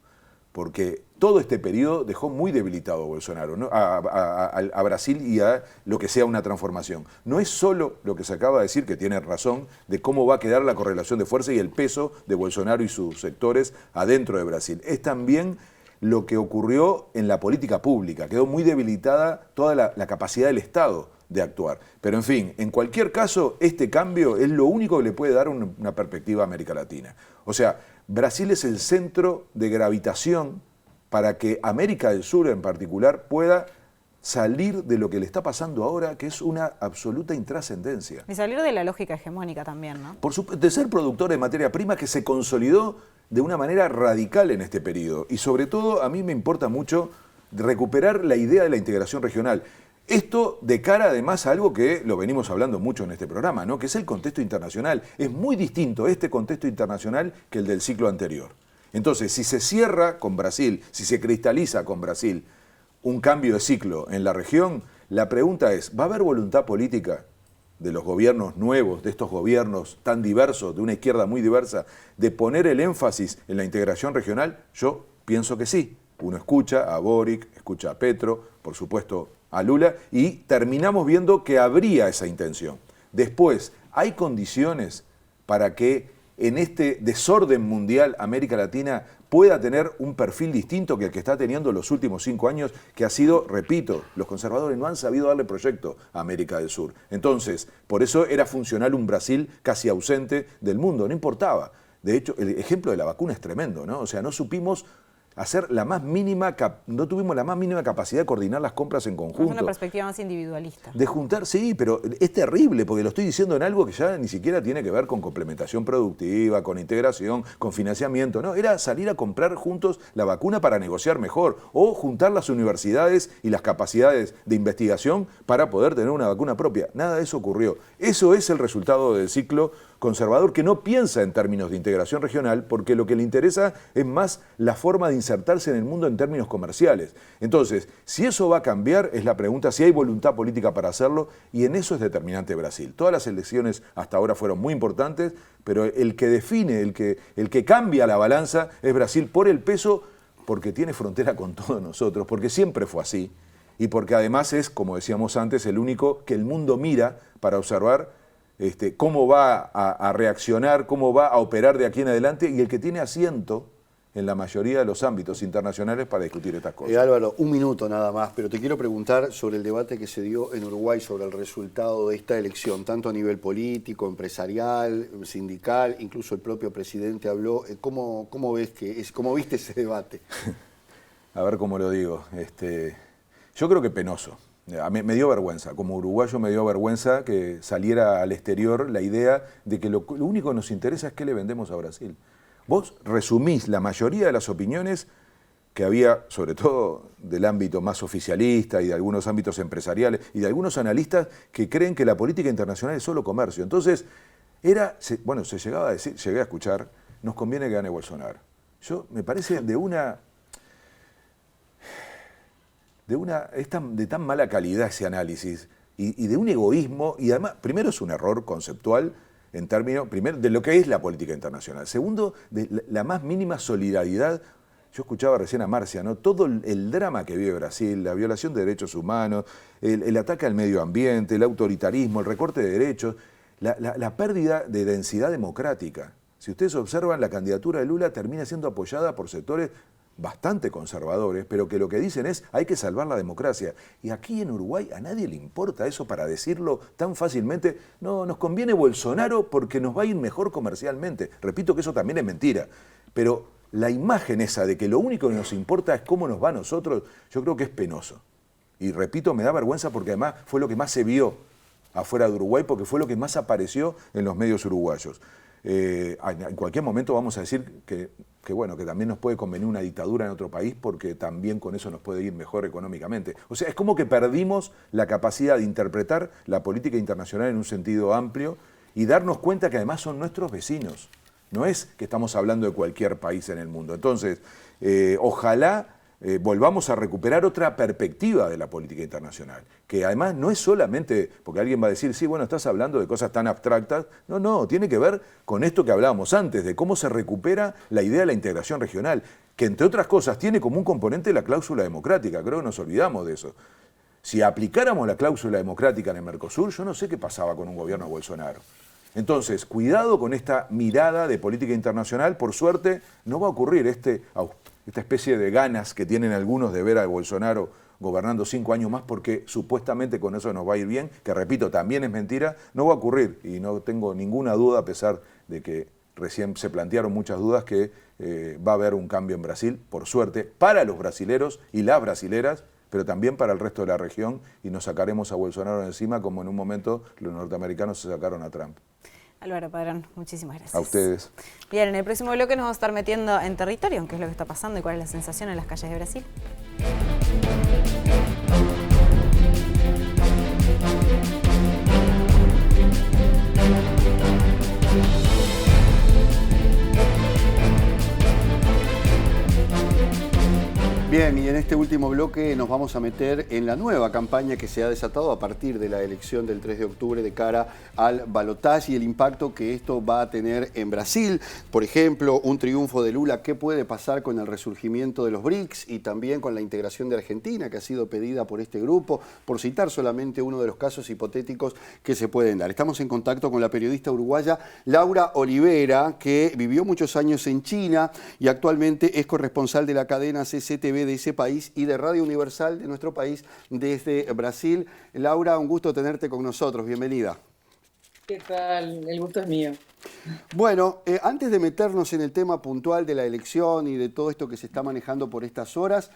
Porque todo este periodo dejó muy debilitado a Bolsonaro, ¿no? a Brasil y a lo que sea una transformación. No es solo lo que se acaba de decir, que tiene razón, de cómo va a quedar la correlación de fuerza y el peso de Bolsonaro y sus sectores adentro de Brasil. Es también lo que ocurrió en la política pública. Quedó muy debilitada toda la capacidad del Estado de actuar. Pero en fin, en cualquier caso, este cambio es lo único que le puede dar una perspectiva a América Latina. O sea, Brasil es el centro de gravitación para que América del Sur en particular pueda salir de lo que le está pasando ahora, que es una absoluta intrascendencia. Y salir de la lógica hegemónica también, ¿no? Por supuesto, de ser productor de materia prima que se consolidó de una manera radical en este periodo. Y sobre todo, a mí me importa mucho recuperar la idea de la integración regional. Esto de cara además a algo que lo venimos hablando mucho en este programa, ¿no? Que es el contexto internacional. Es muy distinto este contexto internacional que el del ciclo anterior. Entonces, si se cierra con Brasil, si se cristaliza con Brasil un cambio de ciclo en la región, la pregunta es, ¿va a haber voluntad política de los gobiernos nuevos, de estos gobiernos tan diversos, de una izquierda muy diversa, de poner el énfasis en la integración regional? Yo pienso que sí. Uno escucha a Boric, escucha a Petro, por supuesto a Lula, y terminamos viendo que habría esa intención Después, ¿hay condiciones para que en este desorden mundial América Latina pueda tener un perfil distinto que el que está teniendo los últimos 5 años, que ha sido, repito, los conservadores no han sabido darle proyecto a América del Sur? Entonces, por eso era funcional un Brasil casi ausente del mundo, no importaba. De hecho, el ejemplo de la vacuna es tremendo, ¿no? O sea, no supimos hacer no tuvimos la más mínima capacidad de coordinar las compras en conjunto. Es una perspectiva más individualista. De juntar, sí, pero es terrible, porque lo estoy diciendo en algo que ya ni siquiera tiene que ver con complementación productiva, con integración, con financiamiento, no, era salir a comprar juntos la vacuna para negociar mejor, o juntar las universidades y las capacidades de investigación para poder tener una vacuna propia. Nada de eso ocurrió. Eso es el resultado del ciclo conservador, que no piensa en términos de integración regional, porque lo que le interesa es más la forma de insertarse en el mundo en términos comerciales. Entonces, si eso va a cambiar, es la pregunta, si hay voluntad política para hacerlo, y en eso es determinante Brasil. Todas las elecciones hasta ahora fueron muy importantes, pero el que define, el que cambia la balanza es Brasil por el peso, porque tiene frontera con todos nosotros, porque siempre fue así, y porque además es, como decíamos antes, el único que el mundo mira para observar cómo va a reaccionar, cómo va a operar de aquí en adelante, y el que tiene asiento en la mayoría de los ámbitos internacionales para discutir estas cosas. Álvaro, un minuto nada más, pero te quiero preguntar sobre el debate que se dio en Uruguay sobre el resultado de esta elección, tanto a nivel político, empresarial, sindical, incluso el propio presidente habló. ¿Cómo viste ese debate? A ver cómo lo digo. Yo creo que penoso. Me dio vergüenza, como uruguayo me dio vergüenza que saliera al exterior la idea de que lo único que nos interesa es qué le vendemos a Brasil. Vos resumís la mayoría de las opiniones que había, sobre todo del ámbito más oficialista y de algunos ámbitos empresariales y de algunos analistas que creen que la política internacional es solo comercio. Entonces, se llegaba a decir, llegué a escuchar, nos conviene que gane Bolsonaro. Me parece de tan mala calidad ese análisis y de un egoísmo, y además, primero es un error conceptual en términos, primero, de lo que es la política internacional. Segundo, de la más mínima solidaridad. Yo escuchaba recién a Marcia, ¿no? Todo el drama que vive Brasil, la violación de derechos humanos, el ataque al medio ambiente, el autoritarismo, el recorte de derechos, la pérdida de densidad democrática. Si ustedes observan, la candidatura de Lula termina siendo apoyada por sectores bastante conservadores, pero que lo que dicen es hay que salvar la democracia. Y aquí en Uruguay a nadie le importa eso para decirlo tan fácilmente. No, nos conviene Bolsonaro porque nos va a ir mejor comercialmente. Repito que eso también es mentira. Pero la imagen esa de que lo único que nos importa es cómo nos va a nosotros, yo creo que es penoso. Y repito, me da vergüenza porque además fue lo que más se vio afuera de Uruguay, porque fue lo que más apareció en los medios uruguayos. En cualquier momento vamos a decir que también nos puede convenir una dictadura en otro país porque también con eso nos puede ir mejor económicamente. O sea, es como que perdimos la capacidad de interpretar la política internacional en un sentido amplio y darnos cuenta que además son nuestros vecinos. No es que estamos hablando de cualquier país en el mundo. Entonces, ojalá volvamos a recuperar otra perspectiva de la política internacional, que además no es solamente, porque alguien va a decir, sí, bueno, estás hablando de cosas tan abstractas. No, tiene que ver con esto que hablábamos antes, de cómo se recupera la idea de la integración regional, que entre otras cosas tiene como un componente la cláusula democrática. Creo que nos olvidamos de eso. Si aplicáramos la cláusula democrática en el Mercosur, yo no sé qué pasaba con un gobierno de Bolsonaro. Entonces, cuidado con esta mirada de política internacional. Por suerte, no va a ocurrir esta especie de ganas que tienen algunos de ver a Bolsonaro gobernando 5 años más porque supuestamente con eso nos va a ir bien, que repito, también es mentira. No va a ocurrir y no tengo ninguna duda, a pesar de que recién se plantearon muchas dudas, que va a haber un cambio en Brasil, por suerte, para los brasileros y las brasileras, pero también para el resto de la región, y nos sacaremos a Bolsonaro de encima como en un momento los norteamericanos se sacaron a Trump. Álvaro Padrón, muchísimas gracias. A ustedes. Bien, en el próximo bloque nos vamos a estar metiendo en territorio, qué es lo que está pasando y cuál es la sensación en las calles de Brasil. Bien, y en En este último bloque nos vamos a meter en la nueva campaña que se ha desatado a partir de la elección del 3 de octubre de cara al balotaje y el impacto que esto va a tener en Brasil. Por ejemplo, un triunfo de Lula, ¿qué puede pasar con el resurgimiento de los BRICS y también con la integración de Argentina, que ha sido pedida por este grupo, por citar solamente uno de los casos hipotéticos que se pueden dar? Estamos en contacto con la periodista uruguaya Laura Olivera, que vivió muchos años en China y actualmente es corresponsal de la cadena CCTV de ese país y de Radio Universal de nuestro país desde Brasil. Laura, un gusto tenerte con nosotros. Bienvenida. ¿Qué tal? El gusto es mío. Bueno, antes de meternos en el tema puntual de la elección y de todo esto que se está manejando por estas horas,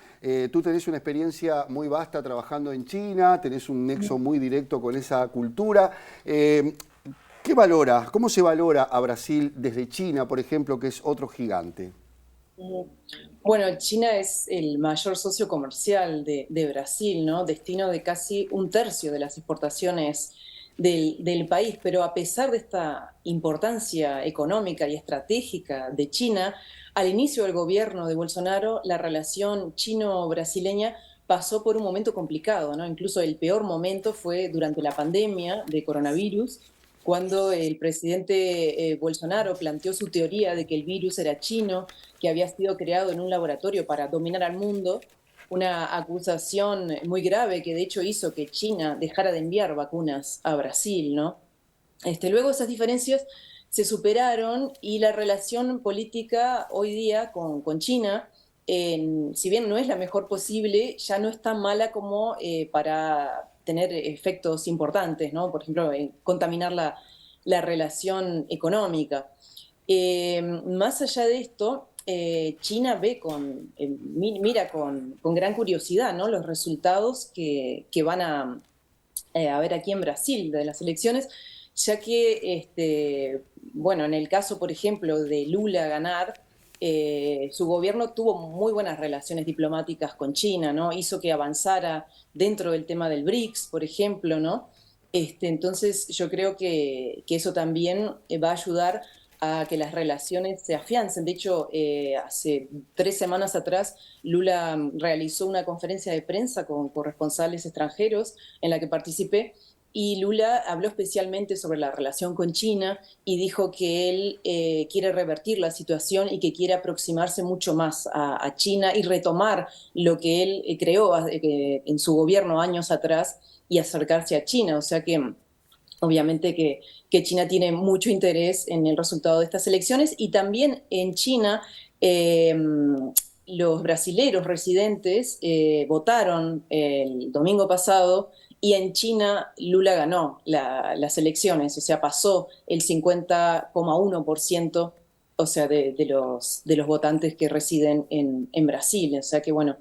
tú tenés una experiencia muy vasta trabajando en China, tenés un nexo muy directo con esa cultura. ¿Qué valora? ¿Cómo se valora a Brasil desde China, por ejemplo, que es otro gigante? Bueno, China es el mayor socio comercial de Brasil, ¿no? Destino de casi un tercio de las exportaciones del país, pero a pesar de esta importancia económica y estratégica de China, al inicio del gobierno de Bolsonaro, la relación chino-brasileña pasó por un momento complicado, ¿no? Incluso el peor momento fue durante la pandemia de coronavirus, cuando el presidente Bolsonaro planteó su teoría de que el virus era chino, que había sido creado en un laboratorio para dominar al mundo, una acusación muy grave que de hecho hizo que China dejara de enviar vacunas a Brasil, ¿no? Luego esas diferencias se superaron y la relación política hoy día con China, si bien no es la mejor posible, ya no es tan mala como para tener efectos importantes, ¿no? Por ejemplo, contaminar la relación económica. Más allá de esto, China mira con gran curiosidad, ¿no? Los resultados que van a haber aquí en Brasil de las elecciones, ya que, bueno, en el caso, por ejemplo, de Lula ganar, su gobierno tuvo muy buenas relaciones diplomáticas con China, ¿no? Hizo que avanzara dentro del tema del BRICS, por ejemplo, ¿no? Entonces yo creo que eso también va a ayudar a que las relaciones se afiancen. De hecho, hace 3 semanas atrás, Lula realizó una conferencia de prensa con corresponsales extranjeros en la que participé, y Lula habló especialmente sobre la relación con China y dijo que él quiere revertir la situación y que quiere aproximarse mucho más a China y retomar lo que él creó en su gobierno años atrás y acercarse a China. O sea que obviamente que China tiene mucho interés en el resultado de estas elecciones, y también en China los brasileros residentes votaron el domingo pasado, y en China Lula ganó las elecciones, o sea, pasó el 50,1%, o sea, de los votantes que residen en Brasil. O sea que, bueno,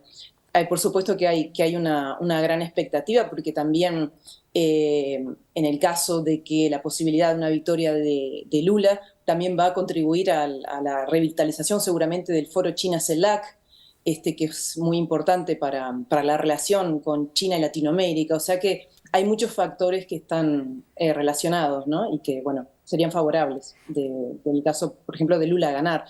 por supuesto que hay una gran expectativa, porque también en el caso de que la posibilidad de una victoria de Lula también va a contribuir a la revitalización seguramente del foro China-CELAC, que es muy importante para la relación con China y Latinoamérica. O sea que hay muchos factores que están relacionados, ¿no? Y que, bueno, serían favorables del caso, por ejemplo, de Lula ganar.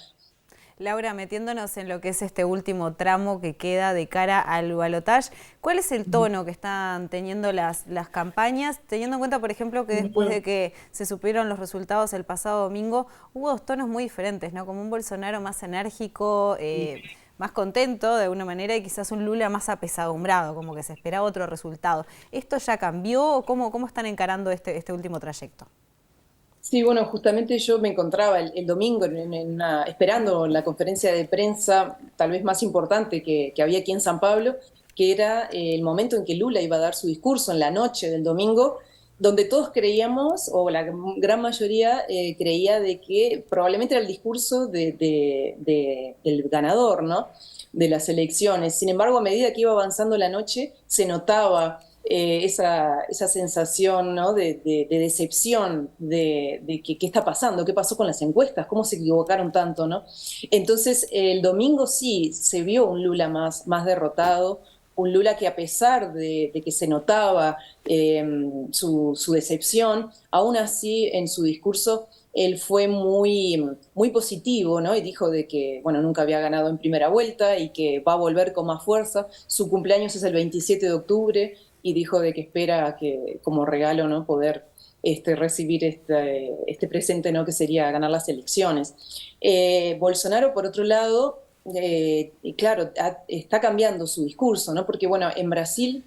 Laura, metiéndonos en lo que es este último tramo que queda de cara al balotaje, ¿cuál es el tono que están teniendo las campañas? Teniendo en cuenta, por ejemplo, que después de que se supieron los resultados el pasado domingo, hubo 2 tonos muy diferentes, ¿no? Como un Bolsonaro más enérgico, más contento de alguna manera, y quizás un Lula más apesadumbrado, como que se esperaba otro resultado. ¿Esto ya cambió? ¿Cómo están encarando este último trayecto? Sí, bueno, justamente yo me encontraba el domingo esperando la conferencia de prensa tal vez más importante que había aquí en San Pablo, que era el momento en que Lula iba a dar su discurso en la noche del domingo, donde todos creíamos, o la gran mayoría creía, de que probablemente era el discurso del ganador, ¿no?, de las elecciones. Sin embargo, a medida que iba avanzando la noche, se notaba esa sensación, ¿no?, de decepción, de qué está pasando, qué pasó con las encuestas, cómo se equivocaron tanto, ¿no? Entonces, el domingo sí se vio un Lula más derrotado, un Lula que, a pesar de que se notaba su decepción, aún así en su discurso él fue muy positivo, ¿no? Y dijo de que, bueno, nunca había ganado en primera vuelta y que va a volver con más fuerza. Su cumpleaños es el 27 de octubre y dijo de que espera que, como regalo, ¿no? Poder recibir este presente, ¿no? Que sería ganar las elecciones. Bolsonaro, por otro lado, claro, está cambiando su discurso, ¿no? Porque, bueno, en Brasil,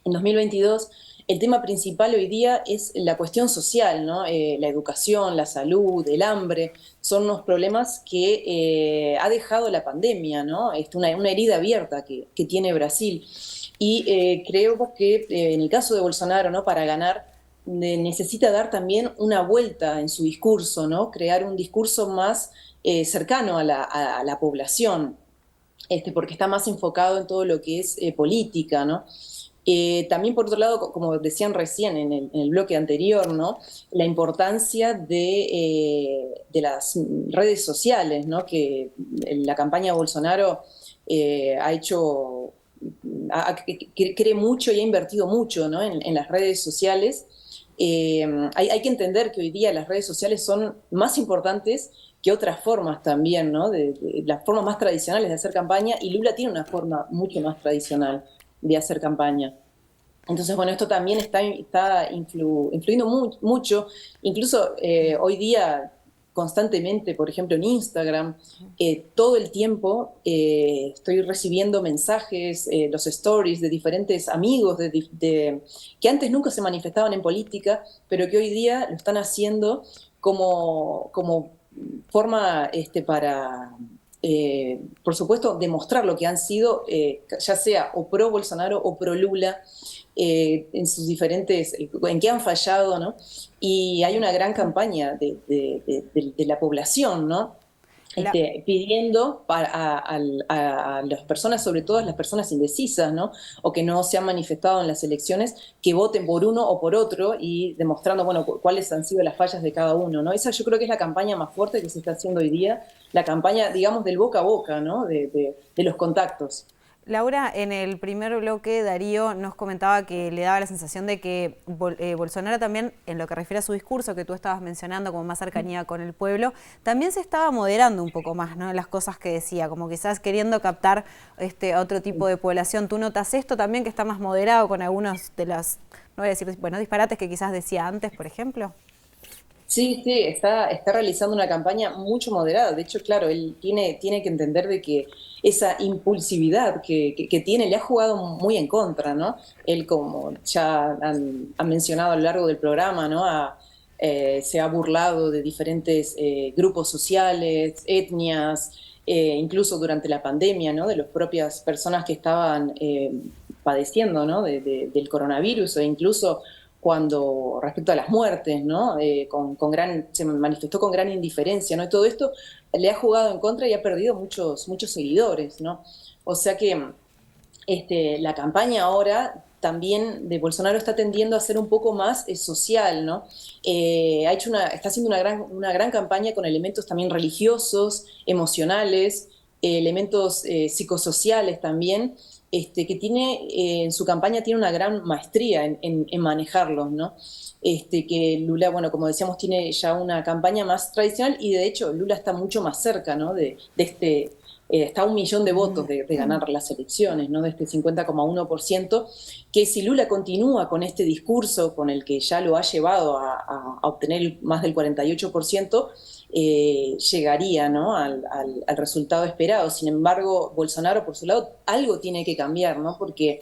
en 2022, el tema principal hoy día es la cuestión social, ¿no? La educación, la salud, el hambre, son unos problemas que ha dejado la pandemia, ¿no? Una herida abierta que tiene Brasil. Y creo que en el caso de Bolsonaro, ¿no? Para ganar, necesita dar también una vuelta en su discurso, ¿no? Crear un discurso más cercano a la población, porque está más enfocado en todo lo que es política, ¿no? También, por otro lado, como decían recién en el bloque anterior, ¿no? La importancia de las redes sociales, ¿no? Que la campaña de Bolsonaro ha hecho, cree mucho y ha invertido mucho, ¿no? En las redes sociales. Hay que entender que hoy día las redes sociales son más importantes que otras formas también, ¿no? De las formas más tradicionales de hacer campaña, y Lula tiene una forma mucho más tradicional de hacer campaña. Entonces, bueno, esto también está influyendo mucho. Incluso hoy día, constantemente, por ejemplo, en Instagram, todo el tiempo estoy recibiendo mensajes, los stories de diferentes amigos que antes nunca se manifestaban en política, pero que hoy día lo están haciendo como forma para, por supuesto, demostrar lo que han sido, ya sea o pro Bolsonaro o pro Lula, en sus diferentes, en qué han fallado, ¿no? Y hay una gran campaña de la población, ¿no? Pidiendo a las personas, sobre todo a las personas indecisas, ¿no? O que no se han manifestado en las elecciones, que voten por uno o por otro, y demostrando, bueno, cuáles han sido las fallas de cada uno, ¿no? Esa yo creo que es la campaña más fuerte que se está haciendo hoy día, la campaña, digamos, del boca a boca, ¿no? De los contactos. Laura, en el primer bloque Darío nos comentaba que le daba la sensación de que Bolsonaro también, en lo que refiere a su discurso que tú estabas mencionando como más cercanía con el pueblo, también se estaba moderando un poco más, ¿no? En las cosas que decía, como quizás queriendo captar a otro tipo de población. ¿Tú notas esto también, que está más moderado con algunos de las, no voy a decir, bueno, disparates que quizás decía antes, por ejemplo? Sí, está realizando una campaña mucho moderada. De hecho, claro, él tiene que entender de que esa impulsividad que tiene le ha jugado muy en contra, ¿no? Él, como ya han mencionado a lo largo del programa, ¿no? Se ha burlado de diferentes grupos sociales, etnias, incluso durante la pandemia, ¿no? De las propias personas que estaban padeciendo, ¿no? Del coronavirus, e incluso cuando respecto a las muertes, ¿no? Se manifestó con gran indiferencia, ¿no? Y todo esto le ha jugado en contra y ha perdido muchos seguidores, ¿no? O sea que la campaña ahora también de Bolsonaro está tendiendo a ser un poco más social, ¿no? Está haciendo una gran campaña con elementos también religiosos, emocionales, elementos psicosociales también, que tiene, en su campaña tiene una gran maestría en manejarlos, ¿no? Que Lula, bueno, como decíamos, tiene ya una campaña más tradicional, y de hecho Lula está mucho más cerca, ¿no? Está a 1 millón de votos de ganar las elecciones, ¿no? De este 50,1%, que si Lula continúa con este discurso con el que ya lo ha llevado a obtener más del 48%, llegaría, ¿no? al resultado esperado. Sin embargo, Bolsonaro, por su lado, algo tiene que cambiar, ¿no? Porque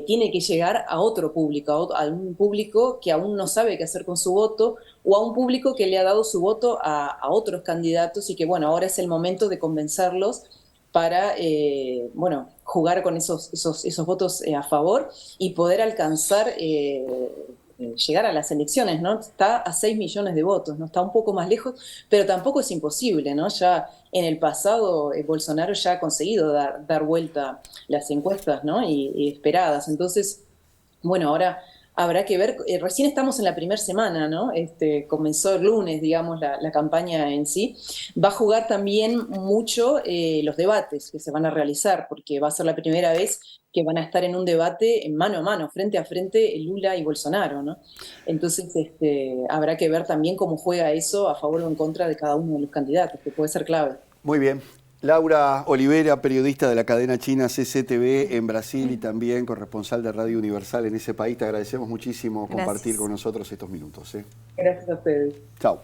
tiene que llegar a otro público, a un público que aún no sabe qué hacer con su voto, o a un público que le ha dado su voto a otros candidatos, y que, bueno, ahora es el momento de convencerlos para, bueno, jugar con esos votos a favor y poder alcanzar, llegar a las elecciones, ¿no? Está a 6 millones de votos, ¿no? Está un poco más lejos, pero tampoco es imposible, ¿no? Ya en el pasado Bolsonaro ya ha conseguido dar vuelta las encuestas, ¿no? Y esperadas. Entonces, bueno, ahora habrá que ver, recién estamos en la primera semana, ¿no? Comenzó el lunes, digamos, la campaña en sí. Va a jugar también mucho los debates que se van a realizar, porque va a ser la primera vez que van a estar en un debate en mano a mano, frente a frente, Lula y Bolsonaro, ¿no? Entonces, habrá que ver también cómo juega eso a favor o en contra de cada uno de los candidatos, que puede ser clave. Muy bien. Laura Olivera, periodista de la cadena china CCTV en Brasil y también corresponsal de Radio Universal en ese país. Te agradecemos muchísimo compartir con nosotros estos minutos. Gracias a ustedes. Chao.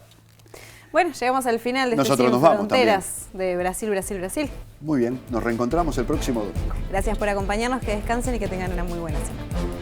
Bueno, llegamos al final de Nosotros este nos vamos Fronteras de Brasil, Brasil, Brasil. Muy bien, nos reencontramos el próximo domingo. Gracias por acompañarnos, que descansen y que tengan una muy buena semana.